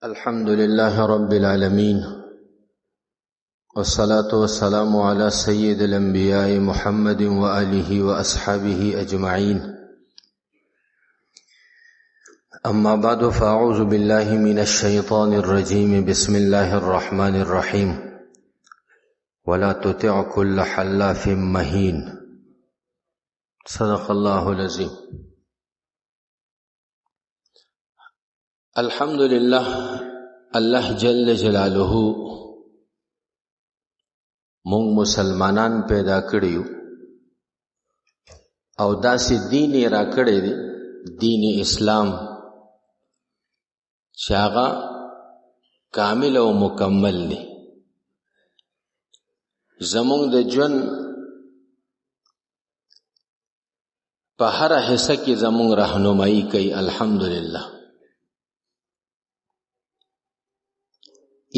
الحمد لله رب العالمين، والصلاة والسلام على سيد الأنبياء محمد وآله وأصحابه أجمعين. أما بعد، فأعوذ بالله من الشيطان الرجيم. بسم الله الرحمن الرحيم. ولا تطع كل حلاف مهين. صدق الله العظيم. الحمدلله، الله جل جلاله مونږ مسلمانان پیدا کړیو او داسې دین را کړی دی، دین اسلام، چې هغه کامل او مکمل دی. زمونږ د ژوند په هر حصہ کې زمونږ راهنمایي کوي. الحمدلله.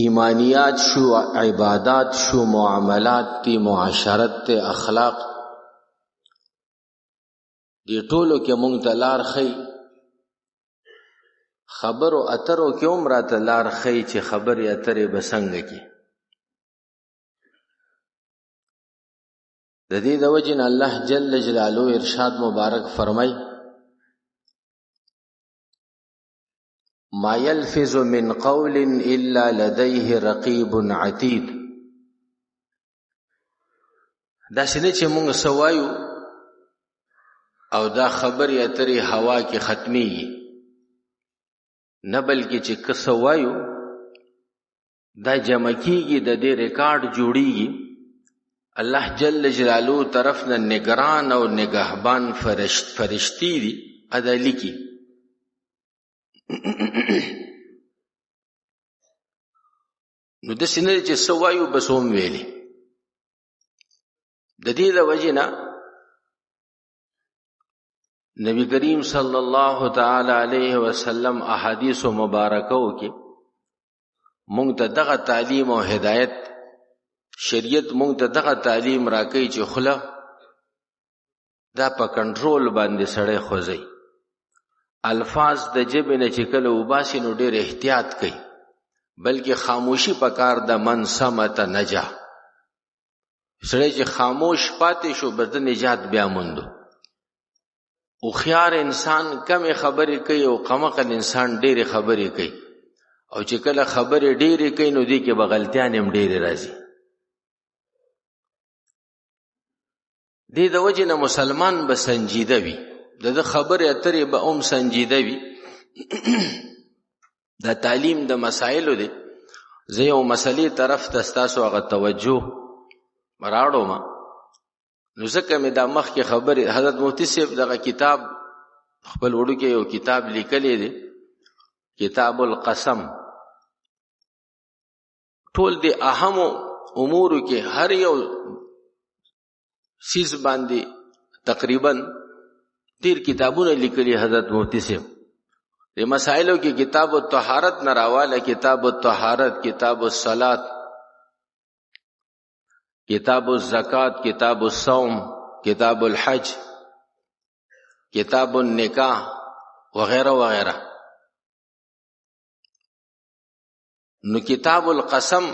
ایمانیات شو، عبادات شو، معاملات تی، معاشرت تی، اخلاق، دی ټولو کې مونږ ته لار ښیي. خبرو اترو کې هم راته لار ښیي چې خبرې اترې به څنګه کې. د دې د وجې نه الله جل جلاله ارشاد مبارک فرمای: ما يلفظ من قول الا لديه رقيب عتيد. دا سینه چې مونږ سوایو او دا خبرې اترې هوا کې ختمي نه، بلکې چې که سوایو دا جمع کیږي، د دې ریکارډ جوړیږي. الله جل جلاله طرف نه نگران او نگهبان فرشتي دي ادا لیکي. نو د سینې چې سوایو بسوم ویلي. د دې د وجې نه نبی کریم صلی الله تعالی علیه وسلم احادیث مبارکو کې مونږ ته دغه تعلیم او هدایت، شریعت مونږ ته دغه تعلیم راکوي چې خله دا په کنټرول باندې سړی خوځي. الفاظ د جبه نه چې کله وباسي نو ډېر احتیاط کوي، بلکې خاموشي پکار د من سمت نجا. سړی چې خاموش پاتې شو به د نجات بیا موندو. او خيار انسان کم خبرې کوي او قمقل انسان ډېرې خبرې کوي، او چې کله خبرې ډېرې کوي نو دې کې به غلطیان هم ډېرې راځي. دې د وجې نه مسلمان به سنجیده وي، د خبرې اترې به هم سنجیده وي. دا تعلیم د مسائلو دی. زه یو مسلې طرف ته ستاسو هغه توجه راوړم. نو ځکه مې دا مخکې خبرې حضرت مفتی صاحب دغه کتاب خپل وړوکی یو کتاب لیکلی دی، کتاب القسم. ټول د اهمو امورو کې هر یو سیز باندې تقریبا ډیر کتابونه لیکلي حضرت مفتی صاحب. د مسائلو کې کتاب الطهارت نه راواله، کتاب الطهارت، کتاب الصلاۃ، کتاب الزکات، کتاب الصوم، کتاب الحج، کتاب النکاح وغیرہ وغیرہ. نو کتاب القسم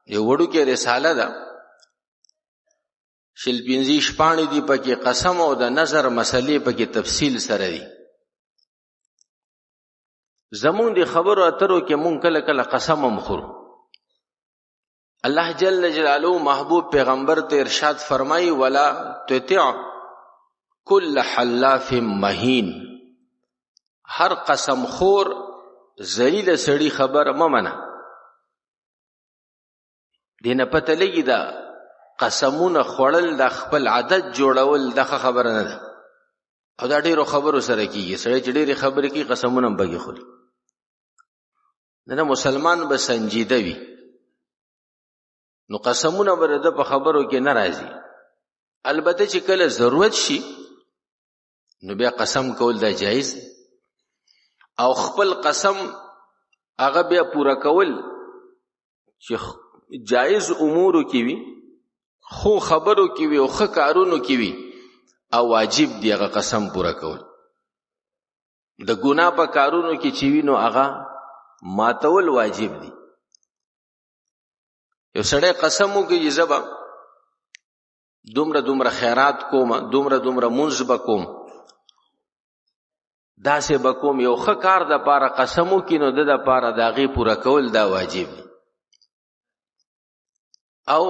یو وړوکی رساله ده، شل پنځه شپاڼې دي پکې قسم او د نظر مسلې پکې تفصیل سره دي. زمون دی خبرو اترو کې مونږ کله کله قسم هم خورو. الله جل جلاله محبوب پیغمبر ته ارشاد فرمایي: ولا تطع كل حلاف مهین. هر قسم خور ذلیل سړی خبر ممنه. دینه پته لګي دا قسمونه خوړل د خپل عادت جوړول دغه خبره نه ده، او دا ډیرو خبرو سره کیږي. سړی چې ډیرې خبرې کوي قسمونه هم بګي خوري. نه مسلمان به سنجیده وي، نو قسمونه به د په خبرو کې نه راځي. البته چې کله ضرورت شي نو بیا قسم کول دا جایز، او خپل قسم هغه بیا پورا کول چې جایز امورو کې وي، خو خبرو کې وي او ښه کارونو کې وي، او واجب دی هغه قسم پورا کول. د ګناه په کارونو کې چې وي نو هغه ماتول واجب دي. یو سړی قسم وکړي چې زه به دومره دومره خیرات کوم، دومره دومره منځ به کوم، داسې به کوم، یو ښه کار د پاره قسم وکړي نو د پاره د هغې پوره کول دا واجب دي. او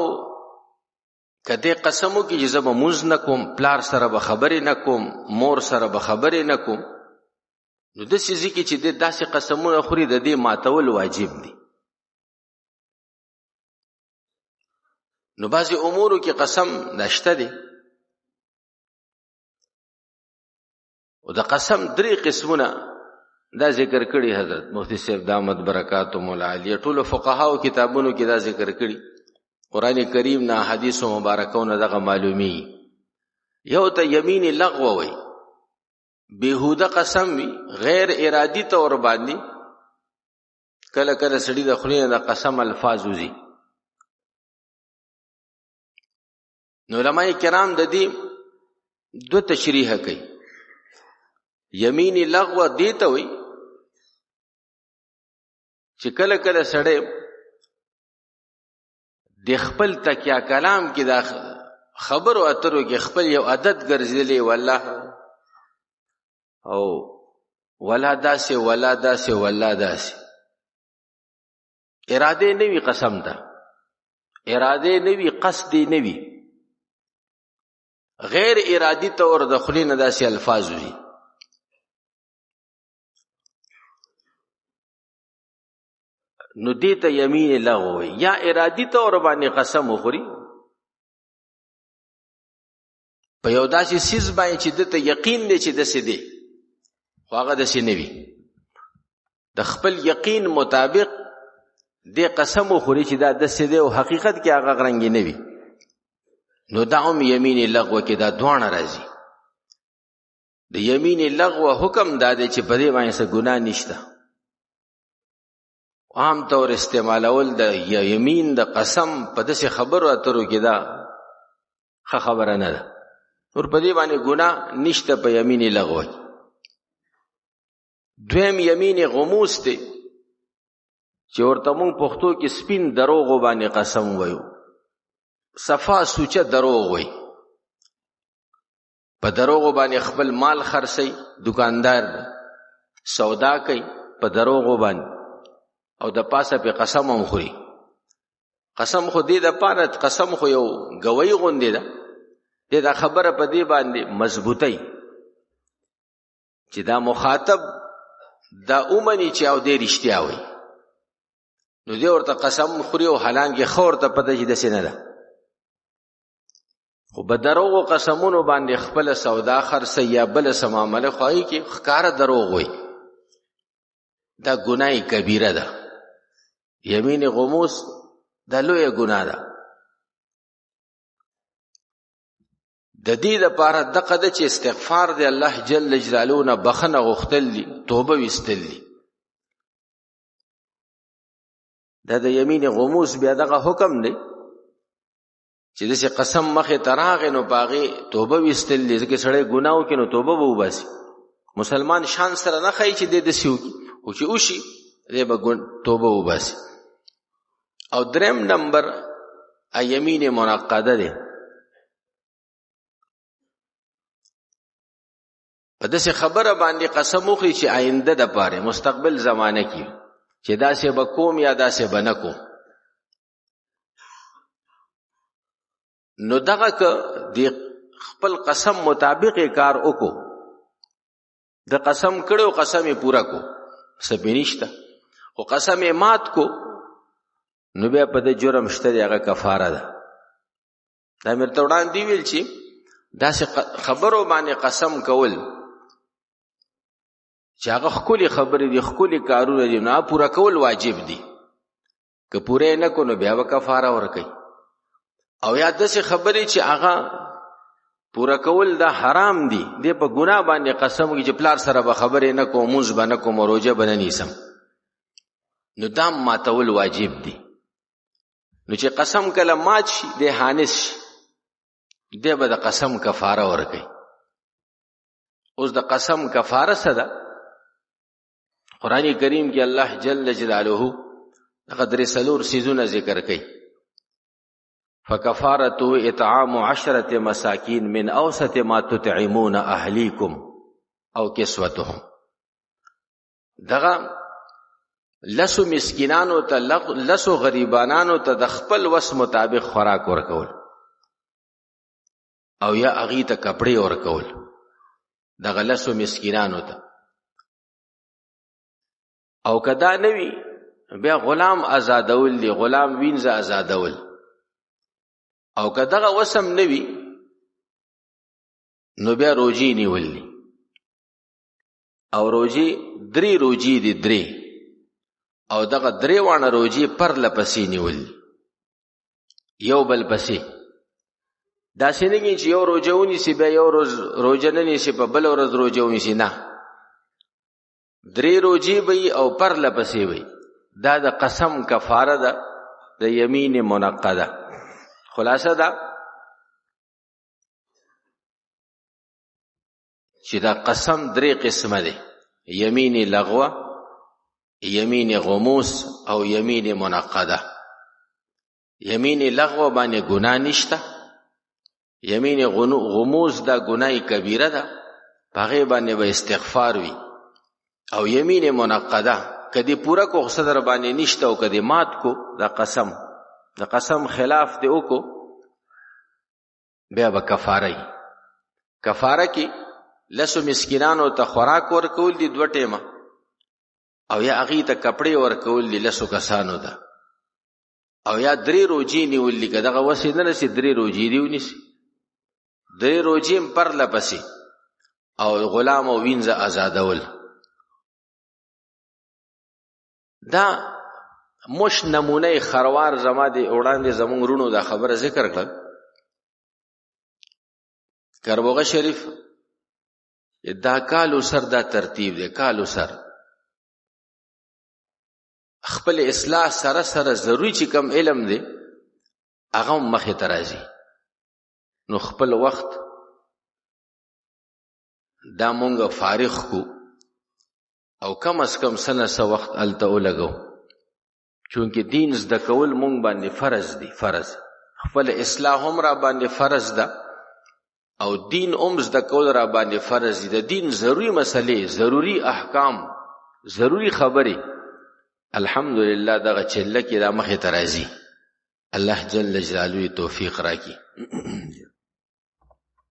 که دې قسم وکړي چې زه به منځ نه کوم، پلار سره به خبرې نه کوم، مور سره به خبرې نه کوم، نو داسې ځای کې چې دې داسې قسمونه خوري د دې ماتول واجب دي. نو بعضې امورو کې قسم نشته دی. او د قسم 3 قسمونه دا ذکر کړي حضرت مفتی صاحب دامت برکاتهم العالیه، ټولو فقهاو کتابونو کې دا ذکر کړي، قرآن کریم نه حدیث مبارکونه دغه معلومی. یو ته یمین لغو وي، بیهوده قسم وي، غیر ارادي طور باندې کله کله سړي د خولې نه د قسم الفاظ وځي. نو علماء کرام د دې 2 تشریح کوي. یمین لغو دې ته وي چې کله کله سړی د خپل تکیا کلام کې د خبرو اترو کې خپل یو عادت ګرځېدلی، والله او ولا داسې ولا داسې ولا داسې، اراده نه وي قسم ته، اراده نه وي، قصد نه وي، غیر ارادي طور د خولې نه داسې الفاظ وي. نو دې ته یمین لغو وي. یا ارادي طور باندې قسم وخوري په یو داسې سیز باندې چې دته یقین دی چې داسې دی، خو هغه داسې نه وي، د خپل یقین مطابق دې قسم وخوري چې دا داسې دی او حقیقت کې هغه رنګ نه وي، نو دا هم یمین لغو کې دا دوانه راځي. د یمین لغو حکم دا دی چې په دې باندې څه ګناه نشته. عام طور استعمالول د یمین د قسم په داسې خبرو اترو کې دا ښه خبره نه ده، نور په دې باندې ګناه نشته په یمین لغو کې. دویم یمین غموس دی چې ورته مونږ پښتو کې سپین دروغو باندې قسم وایو، صفا سوچه دروغ وای، په دروغو باندې خپل مال خرڅي، دکاندار سودا کوي په دروغو باندې، او د پاسه په قسم هم خوري. قسم خو دې د پاره، قسم خو یو گوی غوندې ده، دې دا خبره په دې باندې مضبوطی چې دا مخاطب دا اومني چې او دې رښتیا وای، نو دې ورته قسم خوري او حالانکه خور ته پته چې دسه نه ده، خو په دروغو قسمونو باندې خپل سودا خرڅي یا بل سمامله خوای کې ښکار دروغ وای، دا ګناه کبیره ده. یمین غموس دا لویه ګناه ده. د دې لپاره دغه د چې استغفار دی الله جل جلاله نه بخنه غوښتل دي، توبه وستل دي. دا د یمین غموس بیا دغه حکم دی چې دسې قسم مخې ته راغی نو باغې توبه وستل دي، ځکه سړی ګناه وکړي نو توبه به وباسي. مسلمان شان سره نه ښایي چې دې داسې وکړي، خو چې وشي دې به توبه وباسي. او دریم نمبر یمین منعقده دی. په داسې خبره باندې قسم وخوري چې آینده د پاره مستقبل زمانه کې چې داسې به کوم یا داسې به نه کوم، نو دغه که د خپل قسم مطابق کار وکړو، د قسم کړو قسم یې پورا کو سبې نشته، خو قسم یې مات کو نو بیا په د جرم شته دی، هغه کفاره ده. دا مې ورته وړاندې ویل چې داسې خبرو باندې قسم کول چې هغه ښکلې خبرې دي، ښکلې کارونه دي، نو پورا کول واجب دي. که پوره نه کو نو بیا به کفاره ورکوي. او یا داسې خبرې چې هغه پورا کول دا حرام دي، دې په ګناه باندې قسم کوي چې پلار سره به خبرې نه کوم، مونځ به نه کوم، روژه به نه نیسم، نو دا ماتول واجب دي. نو چې قسم کله مات شي دی حانس شي، دی به د قسم کفاره ورکوي. اوس د قسم کفاره څه ده؟ قرآن کریم کې الله جل جلاله قدر سلور سیزونه ذکر کوي. فکفارته اطعام 10 مساکین من اوسط ما تطعمون اهلیکم او کسوتهم. دغه لسو مسکینانو ته لسو غریبانانو ته د خپل وس مطابق خوراک ورکول او یا هغې ته کپړې ورکول. دغه لسو مسکینانو ته او که دا نه وي بیا غلام آزادول دی، غلام وینځه آزادول. او که دغه وسم نه وي نو بیا روجې نیول دي او روجې 3 روجې دي 3 او دغه 3 وانه روجې پرله پسې نیول دي یو بل پسې. داسې نه کېږي چې یو روجه ونیسي بیا یو روز روجه نه نیسي په بله ورځ روجه ونیسي، نه 3 روجې به وي او پرله پسې وي. دا د قسم کفاره ده، د یمین منقده. خلاصه ده چې دا قسم 3 قسمه ده: یمین لغوه، یمین غموس او یمین منقده. یمین لغوه باندې ګناه نشته، یمین غموس دا ګناه کبیره ده، په هغې باندې به استغفار وي. او یمین منقده کدی پورا کو صدر باندې نشته او کدی مات کو دا قسم خلاف دی وکړو بیا به کفاره کی لسو مسکینانو ته خوراک ورکول دي 2 ټیمه او یا هغې ته کپړې ورکول دي لسو کسانو ته او یا 3 روجې نیول دي. که دغه وسې نه رسي 3 روجې دي ونیسي، 3 روجې هم پرله پسې او غلام او وینځه آزادول. دا مش نمونه خروار زما دی وړاندې زمونږ رونو دا خبره ذکر کړل. کربوغه شریف دا کالو سر دا ترتیب دی، کالو سر خپل اصلاح سره سره ضروری چې کم علم دی هغه مخې ته راځي. نو خپل وخت دا مونږ فارغ کو او کم از کم سنه وخت الته ولګو، چونکه دین زده کول مونږ باندې فرض دی. فرض خپل اصلاح هم را باندې فرض ده او دین هم زده کول را باندې فرض دی. د دین ضروری مسلې، ضروری احکام، ضروری خبرې الحمدلله دغه چله کې دا مخې ته راځي. الله جل جلاله توفیق راکړي.